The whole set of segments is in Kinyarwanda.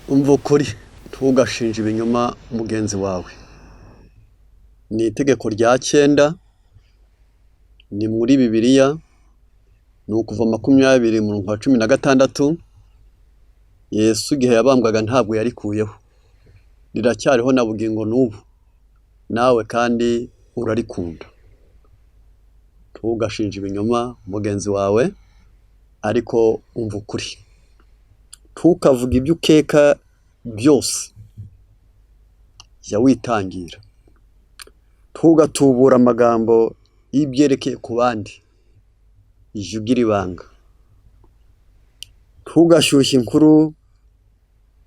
umva ukuri ntugashinje ibinyoma mugenzi wawe. Ni itegeko rya 9 ni muri Bibiliya, ni ukuva 20:16. Yesu igihe yabambwaga ntabwo yarikuyeho, riracyariho na bugingo n'ubu, nawe kandi urarikunda. Ntugashinje ibinyoma mugenzi wawe, ariko umva ukuri. Ntukavuga ibyo ukeka byose, jya witangira. Ntugatubura amagambo y'ibyerekeye ku bandi, jya ugira ibanga. Ntugashyushye inkuru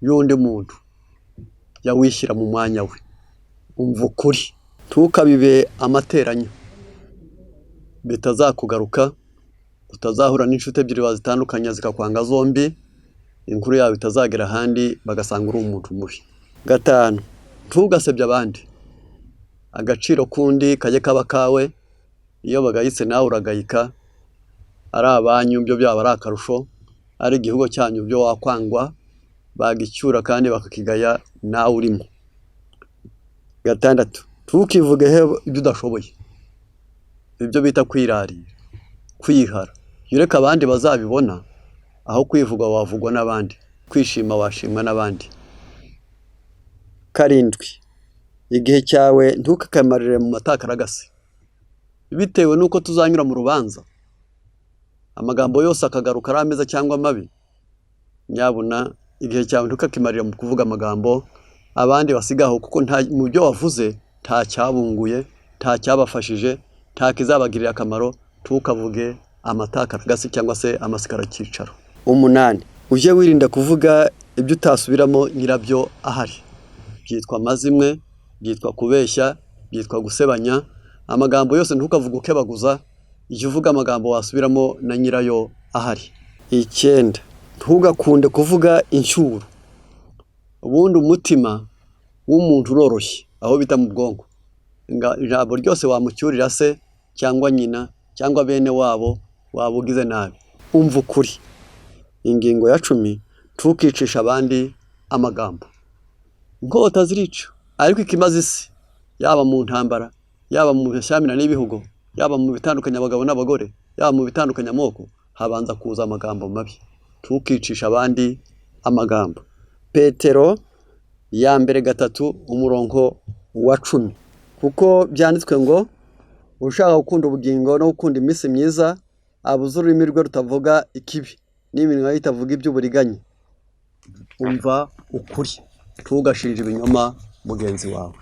y'undi muntu, jya wishyira mu mwanya we. Umva ukuri. Ntukabibe amateranyo, bitazakugaruka, utazahura n'inshuti ebyiri wazitandukanya zikakwanga zombi, inkuru yawe itazagera ahandi bagasanga uri umuntu mubi. 5, ntugasebye abandi. Agaciro kundi kajye kaba kawe, iyo bagayitse nawe uragayika. Ari abanyu byo byaba ari akarusho, ari igihugu cyanyu byo wakwangwa, bagicyura kandi bakakigaya nawe urimo. 6, ntukivugeho ibyo udashoboye, ibyo bita kwirarira, kwihara. Yureka abandi bazabibona, aho kwivuga wavugwa n'abandi, kwishima washimwa n'abandi. 7, igihe cyawe ntukakamarire mu matakaragasi, bitewe nuko tuzanyura mu rubanza. Amagambo yose akagaruka ari ameza cyangwa mabi, nyabuna igihe cyawe ntukakimarire mu kuvuga amagambo abandi basigaho, kuko mu byo wavuze nta cyabunguye, nta cyabafashije, nta kizabagirira akamaro. Ntukavuge amatakaragasi cyangwa se amasikara cyicaro. 8, ujye wirinda kuvuga ibyo utasubiramo nyirabyo ahari. Byitwa amazimwe, byitwa kubeshya, byitwa gusebanya. Amagambo yose ntukavuga ukebaguza, ijya uvuga amagambo wasubiramo na nyirayo ahari. 9, ntugakunde kuvuga inshyuro. Ubundi umutima w'umuntu uroroshye, aho bita mu bwonko. Ijambo ryose wamucyurira se cyangwa nyina cyangwa bene wabo wabugize nabi. Umva ukuri. Ingingo ya 10, ntukicisha abandi amagambo. Inkota zirica, ariko ikimaze isi, yaba mu ntambara, yaba mu bishyamirana n'ibihugu, yaba mu bitandukanya abagabo n'abagore, yaba mu bitandukanya amoko, habanza kuza amagambo mabi. Ntukicisha abandi amagambo. Petero ya mbere 3:10, kuko byanditswe ngo ushaka gukunda ubugingo no gukunda iminsi myiza, abuze ururimi rwe rutavuga ikibi, n'iminwa ye itavuga iby'uburiganya. Umva ukuri. Ntugashinje ibinyoma mugenzi wawe.